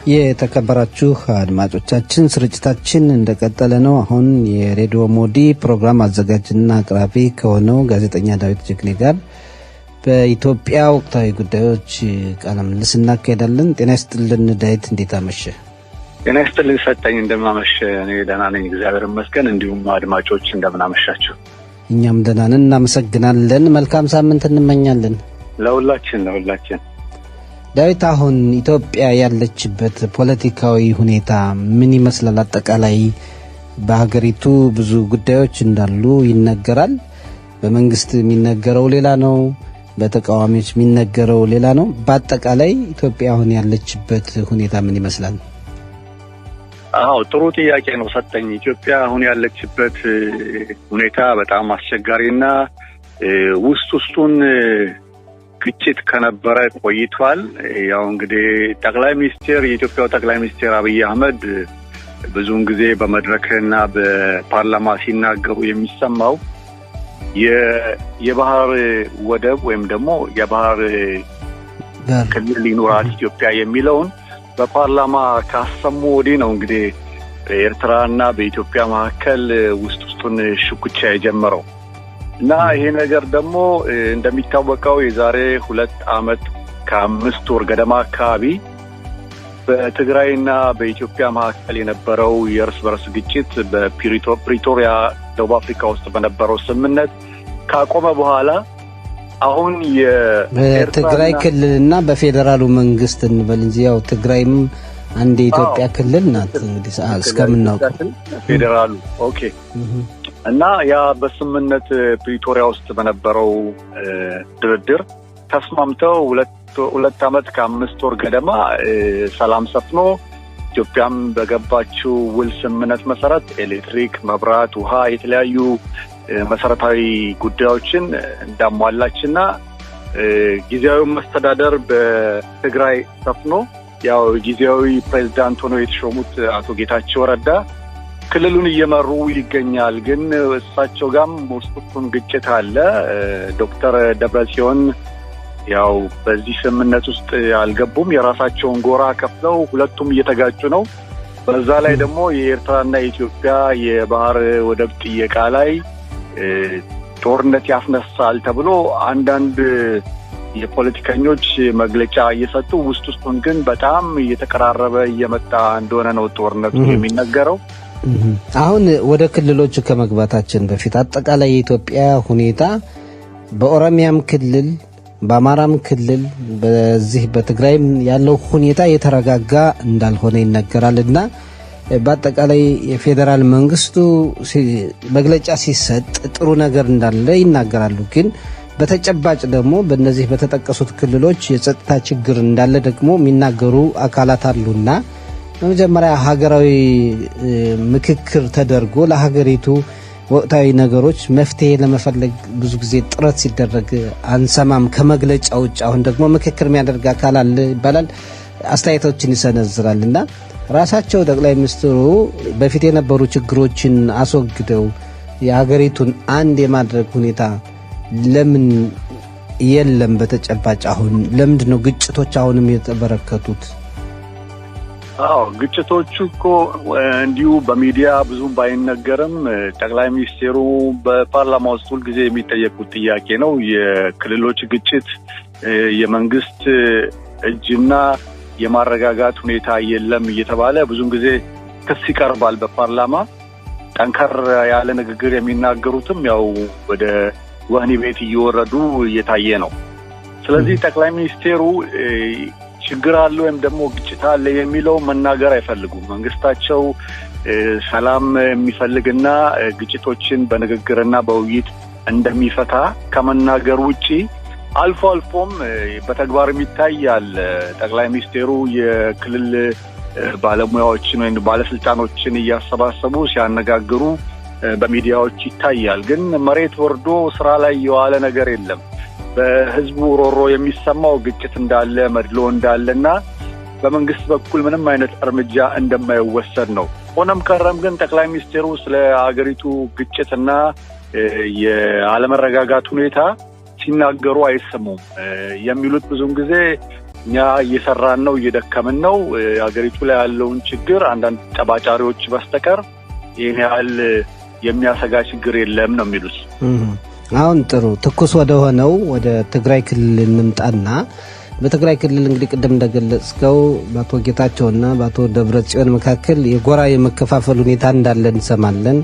የተከበራችሁ አድማጮቻችን ስርጭታችን እንደቀጠለ ነው። አሁን የሬዲዮ ሞዲ ፕሮግራም አዘጋጅና አቅራቢ ከሆነው ጋዜጠኛ ዳዊት ጀግኔ ጋር በኢትዮጵያ ወቅታዊ ጉዳዮች ቃለ ምልልስ እናካሄዳለን። ጤና ይስጥልን ዳዊት፣ እንዴት አመሸ? ጤና ይስጥልን ሰጠኝ፣ እንደምን አመሸ? እኔ ደህና ነኝ እግዚአብሔር ይመስገን። እንዲሁም አድማጮች እንደምን አመሻችሁ? እኛም ደህና ነን፣ እናመሰግናለን። መልካም ሳምንት እንመኛለን ለሁላችን። ዳዊት፣ አሁን ኢትዮጵያ ያለችበት ፖለቲካዊ ሁኔታ ምን ይመስላል? አጠቃላይ በሀገሪቱ ብዙ ጉዳዮች እንዳሉ ይነገራል። በመንግስት የሚነገረው ሌላ ነው፣ በተቃዋሚዎች የሚነገረው ሌላ ነው። በአጠቃላይ ኢትዮጵያ አሁን ያለችበት ሁኔታ ምን ይመስላል? ጥሩ ጥያቄ ነው ሰጠኝ። ኢትዮጵያ አሁን ያለችበት ሁኔታ በጣም አስቸጋሪና ውስጡን ግጭት ከነበረ ቆይቷል። ያው እንግዲህ የኢትዮጵያው ጠቅላይ ሚኒስትር አብይ አህመድ ብዙውን ጊዜ በመድረክና በፓርላማ ሲናገሩ የሚሰማው የባህር ወደብ ወይም ደግሞ የባህር ክልል ሊኖራት ኢትዮጵያ የሚለውን በፓርላማ ካሰሙ ወዲህ ነው እንግዲህ በኤርትራና በኢትዮጵያ መካከል ውስጡን ሽኩቻ የጀመረው እና ይሄ ነገር ደግሞ እንደሚታወቀው የዛሬ 2 ዓመት ከ5 ወር ገደማ አካባቢ በትግራይና በኢትዮጵያ መካከል የነበረው የእርስ በርስ ግጭት በፕሪቶሪያ ደቡብ አፍሪካ ውስጥ በነበረው ስምምነት ካቆመ በኋላ አሁን በትግራይ ክልልና በፌደራሉ መንግስት እንበል እንጂ ያው ትግራይም አንድ የኢትዮጵያ ክልል ናት እንግዲህ እስከምናውቀው ፌደራሉ ኦኬ። እና ያ በስምምነት ፕሪቶሪያ ውስጥ በነበረው ድርድር ተስማምተው 2 ዓመት ከ5 ወር ገደማ ሰላም ሰፍኖ ኢትዮጵያም በገባችው ውል ስምምነት መሰረት ኤሌክትሪክ፣ መብራት፣ ውሃ የተለያዩ መሰረታዊ ጉዳዮችን እንዳሟላችና ጊዜያዊ መስተዳደር በትግራይ ሰፍኖ ያው ጊዜያዊ ፕሬዝዳንት ሆነው የተሾሙት አቶ ጌታቸው ረዳ ክልሉን እየመሩ ይገኛል። ግን እሳቸው ጋርም ውስጡን ግጭት አለ። ዶክተር ደብረጽዮን ያው በዚህ ስምምነት ውስጥ አልገቡም። የራሳቸውን ጎራ ከፍለው ሁለቱም እየተጋጩ ነው። በዛ ላይ ደግሞ የኤርትራና የኢትዮጵያ የባህር ወደብ ጥየቃ ላይ ጦርነት ያስነሳል ተብሎ አንዳንድ የፖለቲከኞች መግለጫ እየሰጡ ውስጡን ግን በጣም እየተቀራረበ እየመጣ እንደሆነ ነው ጦርነቱ የሚነገረው። አሁን ወደ ክልሎቹ ከመግባታችን በፊት አጠቃላይ የኢትዮጵያ ሁኔታ በኦሮሚያም ክልል በአማራም ክልል በዚህ በትግራይም ያለው ሁኔታ የተረጋጋ እንዳልሆነ ይነገራልና በአጠቃላይ የፌደራል መንግስቱ መግለጫ ሲሰጥ ጥሩ ነገር እንዳለ ይናገራሉ። ግን በተጨባጭ ደግሞ በእነዚህ በተጠቀሱት ክልሎች የጸጥታ ችግር እንዳለ ደግሞ የሚናገሩ አካላት አሉና በመጀመሪያ ሀገራዊ ምክክር ተደርጎ ለሀገሪቱ ወቅታዊ ነገሮች መፍትሄ ለመፈለግ ብዙ ጊዜ ጥረት ሲደረግ አንሰማም ከመግለጫ ውጭ። አሁን ደግሞ ምክክር የሚያደርግ አካል አለ ይባላል፣ አስተያየቶችን ይሰነዝራልና ራሳቸው ጠቅላይ ሚኒስትሩ በፊት የነበሩ ችግሮችን አስወግደው የሀገሪቱን አንድ የማድረግ ሁኔታ ለምን የለም? በተጨባጭ አሁን ለምንድን ነው ግጭቶች አሁንም የተበረከቱት? ግጭቶቹ እኮ እንዲሁ በሚዲያ ብዙም ባይነገርም ጠቅላይ ሚኒስትሩ በፓርላማ ውስጥ ሁልጊዜ የሚጠየቁት ጥያቄ ነው። የክልሎች ግጭት የመንግስት እጅና የማረጋጋት ሁኔታ የለም እየተባለ ብዙም ጊዜ ክስ ይቀርባል በፓርላማ። ጠንከር ያለ ንግግር የሚናገሩትም ያው ወደ ወህኒ ቤት እየወረዱ እየታየ ነው። ስለዚህ ጠቅላይ ሚኒስትሩ ችግር አለ ወይም ደግሞ ግጭት አለ የሚለው መናገር አይፈልጉም። መንግስታቸው ሰላም የሚፈልግና ግጭቶችን በንግግርና በውይይት እንደሚፈታ ከመናገር ውጪ አልፎ አልፎም በተግባር የሚታያል። ጠቅላይ ሚኒስትሩ የክልል ባለሙያዎችን ወይም ባለስልጣኖችን እያሰባሰቡ ሲያነጋግሩ በሚዲያዎች ይታያል። ግን መሬት ወርዶ ስራ ላይ የዋለ ነገር የለም። በህዝቡ ሮሮ የሚሰማው ግጭት እንዳለ መድሎ እንዳለና በመንግስት በኩል ምንም አይነት እርምጃ እንደማይወሰድ ነው። ሆነም ቀረም ግን ጠቅላይ ሚኒስትሩ ስለ ሀገሪቱ ግጭትና የአለመረጋጋት ሁኔታ ሲናገሩ አይሰሙም። የሚሉት ብዙም ጊዜ እኛ እየሰራን ነው እየደከምን ነው ሀገሪቱ ላይ ያለውን ችግር አንዳንድ ጠባጫሪዎች በስተቀር ይሄን ያህል የሚያሰጋ ችግር የለም ነው የሚሉት። አሁን ጥሩ ትኩስ ወደ ሆነው ወደ ትግራይ ክልል እንምጣና በትግራይ ክልል እንግዲህ ቅድም እንደገለጽከው በአቶ ጌታቸውና በአቶ ደብረጽዮን መካከል የጎራ የመከፋፈል ሁኔታ እንዳለ እንሰማለን።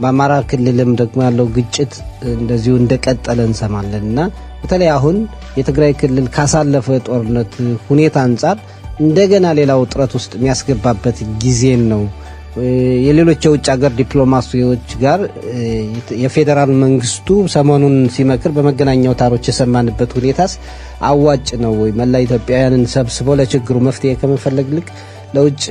በአማራ ክልልም ደግሞ ያለው ግጭት እንደዚሁ እንደቀጠለ እንሰማለንና በተለይ አሁን የትግራይ ክልል ካሳለፈው የጦርነት ሁኔታ አንፃር እንደገና ሌላ ውጥረት ውስጥ የሚያስገባበት ጊዜ ነው። የሌሎች የውጭ ሀገር ዲፕሎማሲዎች ጋር የፌደራል መንግስቱ ሰሞኑን ሲመክር በመገናኛ አውታሮች የሰማንበት ሁኔታስ አዋጭ ነው ወይ? መላ ኢትዮጵያውያንን ሰብስበው ለችግሩ መፍትሄ ከመፈለግ ይልቅ ለውጭ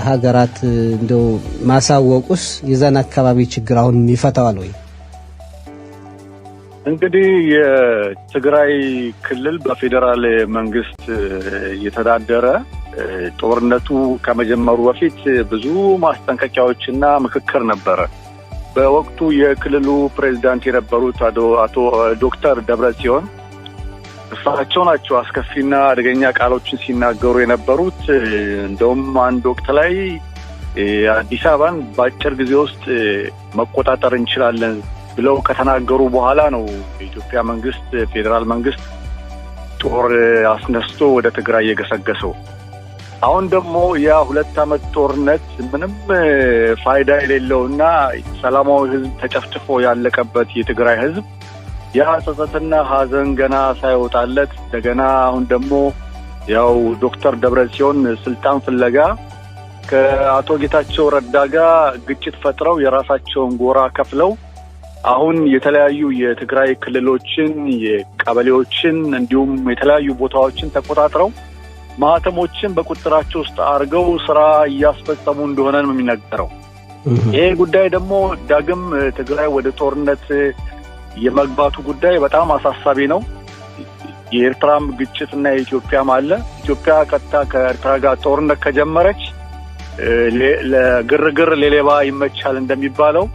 ሀገራት እንደው ማሳወቁስ የዛን አካባቢ ችግር አሁን ይፈታዋል ወይ? እንግዲህ የትግራይ ክልል በፌደራል መንግስት የተዳደረ ጦርነቱ ከመጀመሩ በፊት ብዙ ማስጠንቀቂያዎችና ምክክር ነበረ። በወቅቱ የክልሉ ፕሬዝዳንት የነበሩት አቶ ዶክተር ደብረጽዮን እሳቸው ናቸው አስከፊና አደገኛ ቃሎችን ሲናገሩ የነበሩት። እንደውም አንድ ወቅት ላይ አዲስ አበባን በአጭር ጊዜ ውስጥ መቆጣጠር እንችላለን ብለው ከተናገሩ በኋላ ነው የኢትዮጵያ መንግስት ፌደራል መንግስት ጦር አስነስቶ ወደ ትግራይ የገሰገሰው። አሁን ደግሞ ያ 2 ዓመት ጦርነት ምንም ፋይዳ የሌለውና ሰላማዊ ህዝብ ተጨፍጭፎ ያለቀበት የትግራይ ህዝብ ያ ጸጸትና ሀዘን ገና ሳይወጣለት እንደገና አሁን ደግሞ ያው ዶክተር ደብረጽዮን ስልጣን ፍለጋ ከአቶ ጌታቸው ረዳ ጋር ግጭት ፈጥረው የራሳቸውን ጎራ ከፍለው አሁን የተለያዩ የትግራይ ክልሎችን የቀበሌዎችን እንዲሁም የተለያዩ ቦታዎችን ተቆጣጥረው ማህተሞችን በቁጥጥራቸው ውስጥ አድርገው ስራ እያስፈጸሙ እንደሆነ ነው የሚነገረው። ይሄ ጉዳይ ደግሞ ዳግም ትግራይ ወደ ጦርነት የመግባቱ ጉዳይ በጣም አሳሳቢ ነው። የኤርትራም ግጭትና የኢትዮጵያም አለ። ኢትዮጵያ ቀጥታ ከኤርትራ ጋር ጦርነት ከጀመረች ለግርግር ለሌባ ይመቻል እንደሚባለው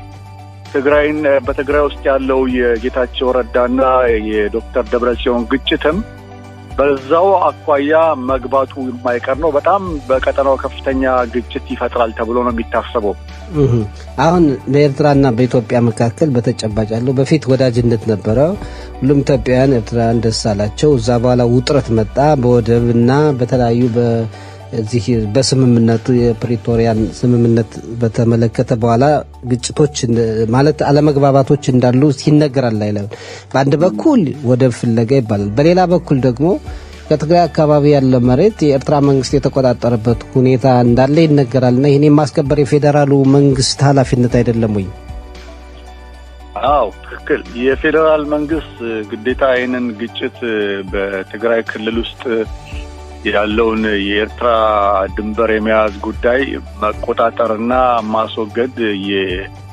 ትግራይን በትግራይ ውስጥ ያለው የጌታቸው ረዳና የዶክተር ደብረጽዮን ግጭትም በዛው አኳያ መግባቱ የማይቀር ነው። በጣም በቀጠናው ከፍተኛ ግጭት ይፈጥራል ተብሎ ነው የሚታሰበው። አሁን በኤርትራና በኢትዮጵያ መካከል በተጨባጭ ያለው በፊት ወዳጅነት ነበረ። ሁሉም ኢትዮጵያውያን ኤርትራውያን ደስ አላቸው። እዛ በኋላ ውጥረት መጣ። በወደብና በተለያዩ በዚህ በስምምነቱ የፕሪቶሪያን ስምምነት በተመለከተ በኋላ ግጭቶች ማለት አለመግባባቶች እንዳሉ ሲነገራል አይደል? በአንድ በኩል ወደብ ፍለጋ ይባላል፣ በሌላ በኩል ደግሞ ከትግራይ አካባቢ ያለ መሬት የኤርትራ መንግስት የተቆጣጠረበት ሁኔታ እንዳለ ይነገራልና ይሄን ማስከበር የፌደራሉ መንግስት ኃላፊነት አይደለም ወይ? አዎ ትክክል። የፌደራል መንግስት ግዴታ ይሄንን ግጭት በትግራይ ክልል ውስጥ ያለውን የኤርትራ ድንበር የመያዝ ጉዳይ መቆጣጠርና ማስወገድ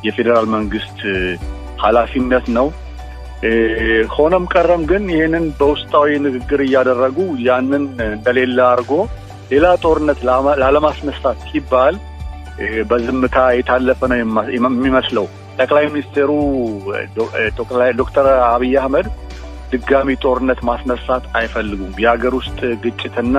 የፌደራል መንግስት ኃላፊነት ነው። ሆኖም ቀረም ግን ይሄንን በውስጣዊ ንግግር እያደረጉ ያንን እንደሌላ አድርጎ ሌላ ጦርነት ላለማስነሳት ሲባል በዝምታ የታለፈ ነው የሚመስለው። ጠቅላይ ሚኒስትሩ ዶክተር አብይ አህመድ ድጋሚ ጦርነት ማስነሳት አይፈልጉም። የሀገር ውስጥ ግጭትና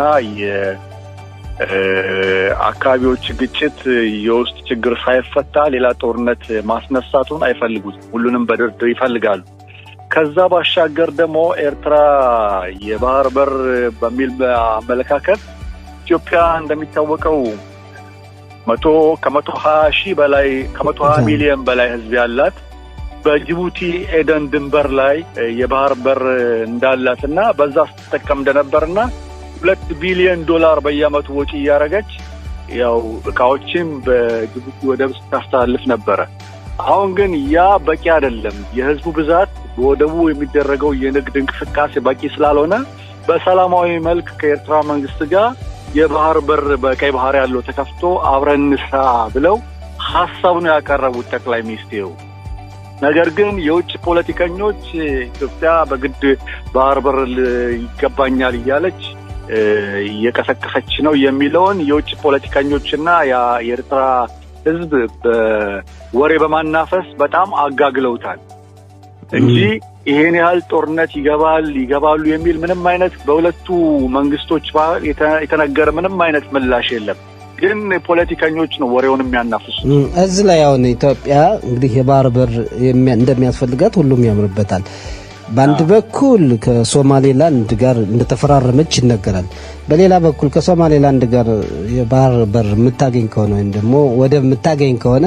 የአካባቢዎች ግጭት የውስጥ ችግር ሳይፈታ ሌላ ጦርነት ማስነሳቱን አይፈልጉም። ሁሉንም በድርድር ይፈልጋሉ። ከዛ ባሻገር ደግሞ ኤርትራ የባህር በር በሚል አመለካከት ኢትዮጵያ እንደሚታወቀው ከ120 ሚሊዮን በላይ ህዝብ ያላት በጅቡቲ ኤደን ድንበር ላይ የባህር በር እንዳላትና በዛ ስትጠቀም እንደነበርና $2 ቢሊዮን በየዓመቱ ወጪ እያደረገች ያው እቃዎችን በጅቡቲ ወደብ ስታስተላልፍ ነበረ። አሁን ግን ያ በቂ አይደለም። የህዝቡ ብዛት በወደቡ የሚደረገው የንግድ እንቅስቃሴ በቂ ስላልሆነ በሰላማዊ መልክ ከኤርትራ መንግስት ጋር የባህር በር በቀይ ባህር ያለው ተከፍቶ አብረን እንስራ ብለው ሐሳቡን ያቀረቡት ጠቅላይ ሚኒስትሩ። ነገር ግን የውጭ ፖለቲከኞች ኢትዮጵያ በግድ ባህር በር ይገባኛል እያለች እየቀሰቀሰች ነው የሚለውን የውጭ ፖለቲከኞችና የኤርትራ ህዝብ በወሬ በማናፈስ በጣም አጋግለውታል እንጂ ይሄን ያህል ጦርነት ይገባሉ የሚል ምንም አይነት በሁለቱ መንግስቶች የተነገረ ምንም አይነት ምላሽ የለም። ግን ፖለቲከኞች ነው ወሬውን የሚያናፍሱ። እዚህ ላይ አሁን ኢትዮጵያ እንግዲህ የባህር በር እንደሚያስፈልጋት ሁሉም ያምርበታል። በአንድ በኩል ከሶማሌላንድ ጋር እንደተፈራረመች ይነገራል። በሌላ በኩል ከሶማሌላንድ ጋር የባህር በር የምታገኝ ከሆነ ወይም ደግሞ ወደብ የምታገኝ ከሆነ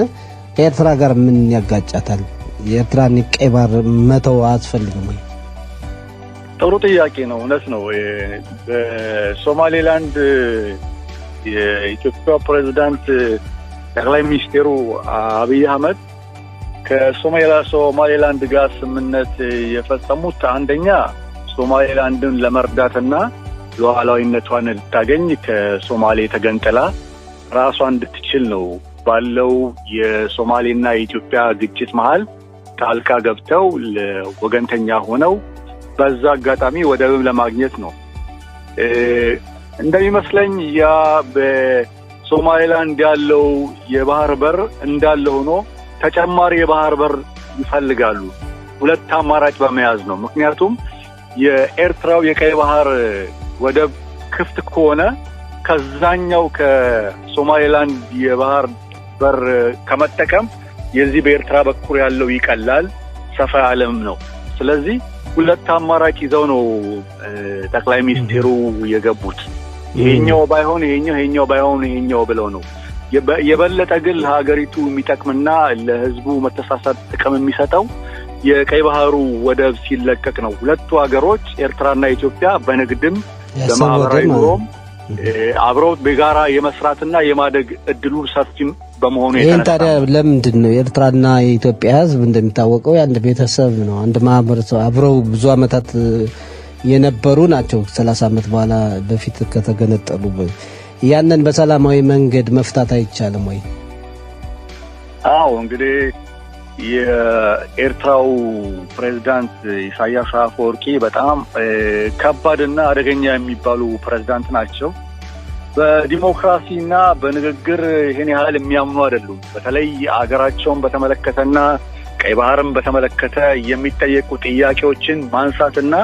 ከኤርትራ ጋር ምን ያጋጫታል? የኤርትራን ቀይ ባህር መተው አያስፈልግም ወይ? ጥሩ ጥያቄ ነው። እውነት ነው። በሶማሌላንድ የኢትዮጵያ ፕሬዝዳንት ጠቅላይ ሚኒስትሩ አብይ አህመድ ከሶማሌላንድ ጋር ስምምነት የፈጸሙት አንደኛ ሶማሌላንድን ለመርዳትና ሉዓላዊነቷን ልታገኝ ከሶማሌ ተገንጥላ ራሷን እንድትችል ነው። ባለው የሶማሌና የኢትዮጵያ ግጭት መሃል ጣልቃ ገብተው ለወገንተኛ ሆነው በዛ አጋጣሚ ወደብም ለማግኘት ነው። እንደሚመስለኝ ያ በሶማሌላንድ ያለው የባህር በር እንዳለ ሆኖ ተጨማሪ የባህር በር ይፈልጋሉ። ሁለት አማራጭ በመያዝ ነው። ምክንያቱም የኤርትራው የቀይ ባህር ወደብ ክፍት ከሆነ ከዛኛው ከሶማሌላንድ የባህር በር ከመጠቀም የዚህ በኤርትራ በኩል ያለው ይቀላል፣ ሰፋ ያለም ነው። ስለዚህ ሁለት አማራጭ ይዘው ነው ጠቅላይ ሚኒስትሩ የገቡት። ይሄኛው ባይሆን ይሄኛው ባይሆን ይሄኛው ብለው ነው። የበለጠ ግን ለሀገሪቱ የሚጠቅምና ለህዝቡ መተሳሰብ ጥቅም የሚሰጠው የቀይ ባህሩ ወደብ ሲለቀቅ ነው። ሁለቱ ሀገሮች ኤርትራና ኢትዮጵያ በንግድም በማህበራዊ ኑሮም አብረው በጋራ የመስራትና የማደግ እድሉ ሰፊ በመሆኑ ይሄን ታዲያ ለምንድን ነው የኤርትራና የኢትዮጵያ ህዝብ እንደሚታወቀው አንድ ቤተሰብ ነው፣ አንድ ማህበረሰብ አብረው ብዙ አመታት የነበሩ ናቸው። 30 አመት በኋላ በፊት ከተገነጠሉ ያንን በሰላማዊ መንገድ መፍታት አይቻልም ወይ? አዎ እንግዲህ የኤርትራው ፕሬዝዳንት ኢሳያስ አፈወርቂ በጣም ከባድና አደገኛ የሚባሉ ፕሬዝዳንት ናቸው። በዲሞክራሲና በንግግር ይሄን ያህል የሚያምኑ አይደሉም። በተለይ አገራቸውን በተመለከተና ቀይ ባህርን በተመለከተ የሚጠየቁ ጥያቄዎችን ማንሳትና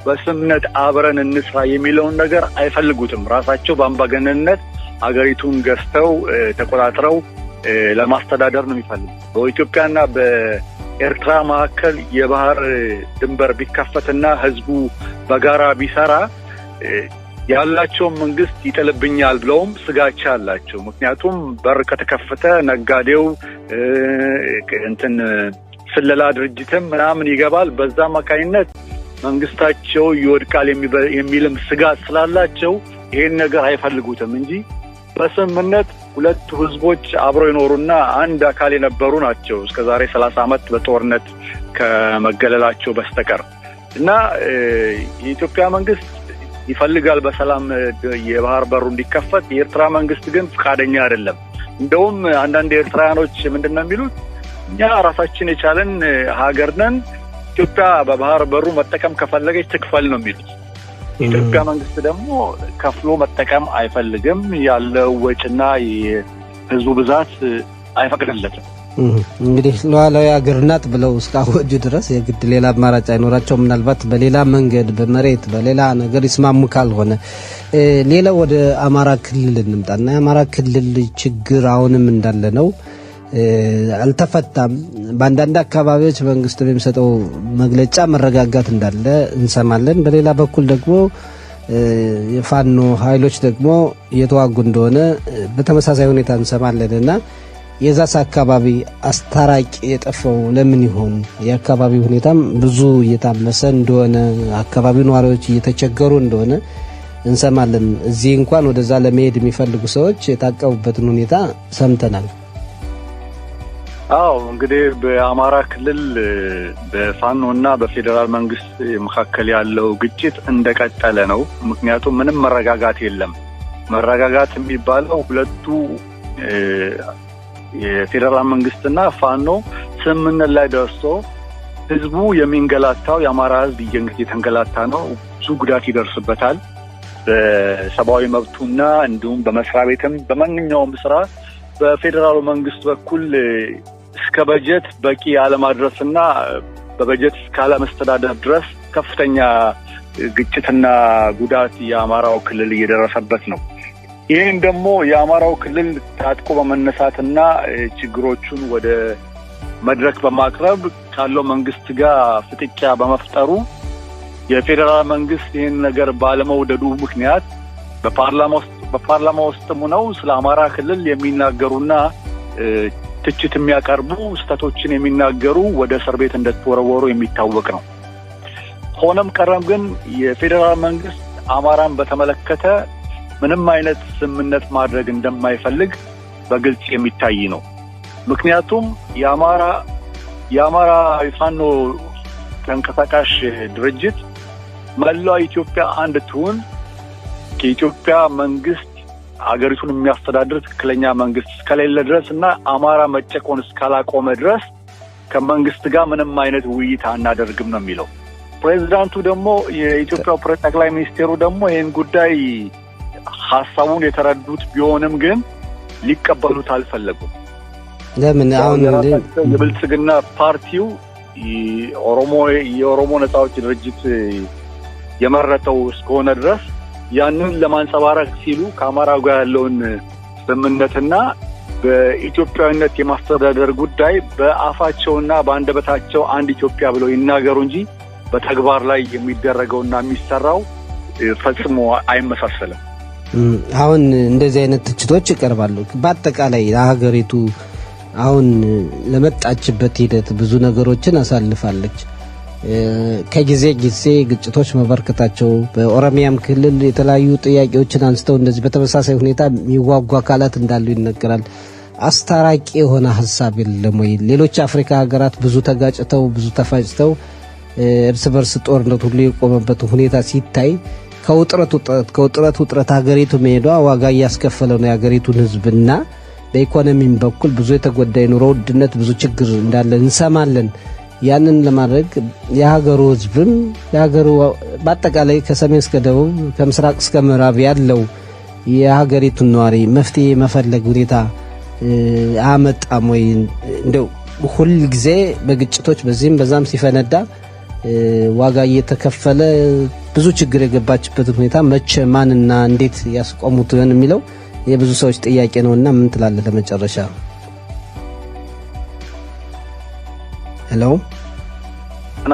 በስምነት አብረን እንስራ የሚለውን ነገር አይፈልጉትም። ራሳቸው በአምባገነንነት አገሪቱን ገዝተው ተቆጣጥረው ለማስተዳደር ነው የሚፈልጉት። በኢትዮጵያና በኤርትራ መካከል የባህር ድንበር ቢከፈትና ህዝቡ በጋራ ቢሰራ ያላቸው መንግስት ይጥልብኛል ብለውም ስጋቻ አላቸው። ምክንያቱም በር ከተከፈተ ነጋዴው ስለላ ድርጅትም ምናምን ይገባል። በዛ አማካኝነት መንግስታቸው ይወድቃል የሚልም ስጋት ስላላቸው ይሄን ነገር አይፈልጉትም እንጂ በስምምነት ሁለቱ ህዝቦች አብረው ይኖሩና አንድ አካል የነበሩ ናቸው እስከዛሬ 30 አመት በጦርነት ከመገለላቸው በስተቀር እና የኢትዮጵያ መንግስት ይፈልጋል በሰላም የባህር በሩ እንዲከፈት። የኤርትራ መንግስት ግን ፈቃደኛ አይደለም። እንደውም አንዳንድ ኤርትራውያኖች ምንድነው የሚሉት እኛ ራሳችን የቻለን ሀገር ነን፣ ኢትዮጵያ በባህር በሩ መጠቀም ከፈለገች ትክፈል ነው የሚሉት። የኢትዮጵያ መንግስት ደግሞ ከፍሎ መጠቀም አይፈልግም። ያለው ወጪና የህዝቡ ብዛት አይፈቅድለትም። እንግዲህ ሉዓላዊ ሀገር ናት ብለው እስካወጁ ድረስ የግድ ሌላ አማራጭ አይኖራቸው። ምናልባት በሌላ መንገድ በመሬት በሌላ ነገር ይስማሙ ካልሆነ ሌላው ወደ አማራ ክልል እንምጣና የአማራ ክልል ችግር አሁንም እንዳለ ነው፣ አልተፈታም። በአንዳንድ አካባቢዎች መንግስት በሚሰጠው መግለጫ መረጋጋት እንዳለ እንሰማለን። በሌላ በኩል ደግሞ የፋኖ ኃይሎች ደግሞ እየተዋጉ እንደሆነ በተመሳሳይ ሁኔታ እንሰማለንና የዛስ አካባቢ አስታራቂ የጠፋው ለምን ይሆን? የአካባቢ ሁኔታም ብዙ እየታመሰ እንደሆነ አካባቢው ነዋሪዎች እየተቸገሩ እንደሆነ እንሰማለን። እዚህ እንኳን ወደዛ ለመሄድ የሚፈልጉ ሰዎች የታቀቡበትን ሁኔታ ሰምተናል። አዎ እንግዲህ በአማራ ክልል በፋኖና በፌዴራል መንግስት መካከል ያለው ግጭት እንደቀጠለ ነው። ምክንያቱም ምንም መረጋጋት የለም። መረጋጋት የሚባለው ሁለቱ የፌዴራል መንግስትና ፋኖ ስምምነት ላይ ደርሶ ህዝቡ የሚንገላታው የአማራ ህዝብ እየተንገላታ ነው። ብዙ ጉዳት ይደርስበታል በሰብአዊ መብቱና እንዲሁም በመስሪያ ቤትም በማንኛውም ስራ በፌዴራሉ መንግስት በኩል እስከ በጀት በቂ አለማድረስና በበጀት እስካለመስተዳደር ድረስ ከፍተኛ ግጭትና ጉዳት የአማራው ክልል እየደረሰበት ነው። ይህን ደግሞ የአማራው ክልል ታጥቆ በመነሳትና ችግሮቹን ወደ መድረክ በማቅረብ ካለው መንግስት ጋር ፍጥጫ በመፍጠሩ የፌደራል መንግስት ይህን ነገር ባለመውደዱ ምክንያት በፓርላማ ውስጥም ነው ስለ አማራ ክልል የሚናገሩና ትችት የሚያቀርቡ ስተቶችን የሚናገሩ ወደ እስር ቤት እንደተወረወሩ የሚታወቅ ነው። ሆነም ቀረም ግን የፌደራል መንግስት አማራን በተመለከተ ምንም አይነት ስምምነት ማድረግ እንደማይፈልግ በግልጽ የሚታይ ነው። ምክንያቱም የአማራ ፋኖ ተንቀሳቃሽ ድርጅት መላው ኢትዮጵያ አንድ ትሁን ከኢትዮጵያ መንግስት አገሪቱን የሚያስተዳድር ትክክለኛ መንግስት እስከሌለ ድረስ እና አማራ መጨቆን እስካላቆመ ድረስ ከመንግስት ጋር ምንም አይነት ውይይት አናደርግም ነው የሚለው። ፕሬዝዳንቱ ደግሞ የኢትዮጵያው ጠቅላይ ሚኒስቴሩ ደግሞ ይህን ጉዳይ ሐሳቡን የተረዱት ቢሆንም ግን ሊቀበሉት አልፈለጉም። ለምን? አሁን የብልጽግና ፓርቲው የኦሮሞ ነጻ አውጪ ድርጅት የመረጠው እስከሆነ ድረስ ያንን ለማንጸባረቅ ሲሉ ከአማራ ጋር ያለውን ስምምነትና በኢትዮጵያዊነት የማስተዳደር ጉዳይ በአፋቸውና በአንደበታቸው አንድ ኢትዮጵያ ብለው ይናገሩ እንጂ በተግባር ላይ የሚደረገውና የሚሰራው ፈጽሞ አይመሳሰልም። አሁን እንደዚህ አይነት ትችቶች ይቀርባሉ። በአጠቃላይ ሀገሪቱ አሁን ለመጣችበት ሂደት ብዙ ነገሮችን አሳልፋለች። ከጊዜ ጊዜ ግጭቶች መበርከታቸው በኦሮሚያም ክልል የተለያዩ ጥያቄዎችን አንስተው እንደዚህ በተመሳሳይ ሁኔታ የሚዋጉ አካላት እንዳሉ ይነገራል። አስታራቂ የሆነ ሀሳብ የለም ወይ? ሌሎች አፍሪካ ሀገራት ብዙ ተጋጭተው ብዙ ተፋጭተው እርስ በርስ ጦርነት ሁሉ የቆመበት ሁኔታ ሲታይ ከውጥረት ውጥረት ሀገሪቱ መሄዷ ዋጋ እያስከፈለው ነው የሀገሪቱን ሕዝብና በኢኮኖሚም በኩል ብዙ የተጎዳ የኑሮ ውድነት ብዙ ችግር እንዳለ እንሰማለን። ያንን ለማድረግ የሀገሩ ሕዝብም የሀገሩ በአጠቃላይ ከሰሜን እስከ ደቡብ ከምስራቅ እስከ ምዕራብ ያለው የሀገሪቱን ነዋሪ መፍትሄ መፈለግ ሁኔታ አመጣም ወይ? እንደው ሁል ጊዜ በግጭቶች በዚህም በዛም ሲፈነዳ ዋጋ እየተከፈለ ብዙ ችግር የገባችበት ሁኔታ መቼ ማንና እንዴት ያስቆሙት ይሆን የሚለው የብዙ ሰዎች ጥያቄ ነውና ምን ትላለህ ለመጨረሻ? ሄሎ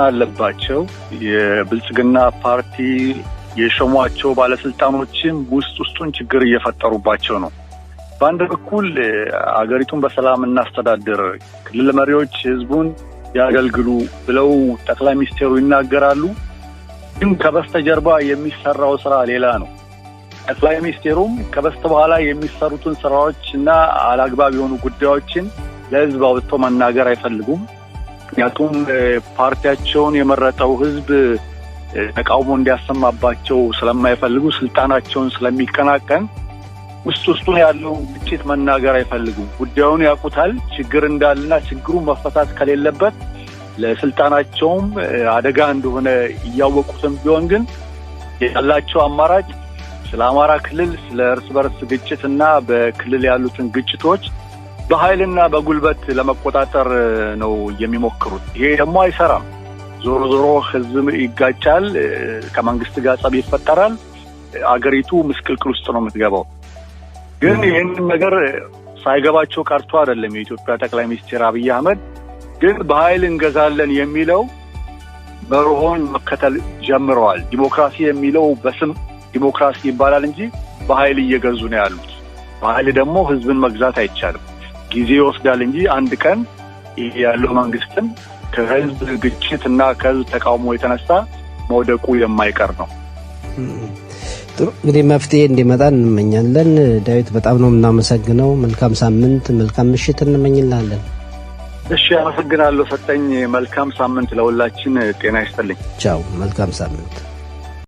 አለባቸው የብልጽግና ፓርቲ የሾሟቸው ባለስልጣኖችም ውስጡን ችግር እየፈጠሩባቸው ነው። በአንድ በኩል አገሪቱን በሰላም እናስተዳድር፣ ክልል መሪዎች ህዝቡን ያገልግሉ ብለው ጠቅላይ ሚኒስቴሩ ይናገራሉ። ግን ከበስተጀርባ የሚሰራው ስራ ሌላ ነው። ጠቅላይ ሚኒስቴሩም ከበስተበኋላ የሚሰሩትን ስራዎችና አላግባብ የሆኑ ጉዳዮችን ለህዝብ አውጥቶ መናገር አይፈልጉም። ምክንያቱም ፓርቲያቸውን የመረጠው ህዝብ ተቃውሞ እንዲያሰማባቸው ስለማይፈልጉ ስልጣናቸውን ስለሚቀናቀን ውስጡን ያለው ግጭት መናገር አይፈልጉም። ጉዳዩን ያውቁታል፣ ችግር እንዳለና ችግሩ መፈታት ከሌለበት ለስልጣናቸውም አደጋ እንደሆነ እያወቁትም ቢሆን ግን ያላቸው አማራጭ ስለ አማራ ክልል ስለ እርስ በርስ ግጭትና በክልል ያሉትን ግጭቶች በኃይልና በጉልበት ለመቆጣጠር ነው የሚሞክሩት። ይሄ ደግሞ አይሰራም። ዞሮ ህዝብ ይጋጫል፣ ከመንግስት ጋር ጸብ ይፈጠራል፣ አገሪቱ ምስቅልቅል ውስጥ ነው የምትገባው። ግን ይህንን ነገር ሳይገባቸው ቀርቶ አይደለም የኢትዮጵያ ጠቅላይ ሚኒስትር አብይ አህመድ ግን በኃይል እንገዛለን የሚለው መርሆን መከተል ጀምረዋል። ዲሞክራሲ የሚለው በስም ዲሞክራሲ ይባላል እንጂ በኃይል እየገዙ ነው ያሉት። በኃይል ደግሞ ህዝብን መግዛት አይቻልም፣ ጊዜ ይወስዳል እንጂ አንድ ቀን ያለው መንግስትን ከህዝብ ግጭት እና ከህዝብ ተቃውሞ የተነሳ መውደቁ የማይቀር ነው። ጥሩ እንግዲህ መፍትሄ እንዲመጣ እንመኛለን። ዳዊት በጣም ነው የምናመሰግነው። መልካም ሳምንት፣ መልካም ምሽት እንመኝልሃለን። እሺ አመሰግናለሁ ሰጠኝ። መልካም ሳምንት ለሁላችን። ጤና ይስጥልኝ። ቻው። መልካም ሳምንት።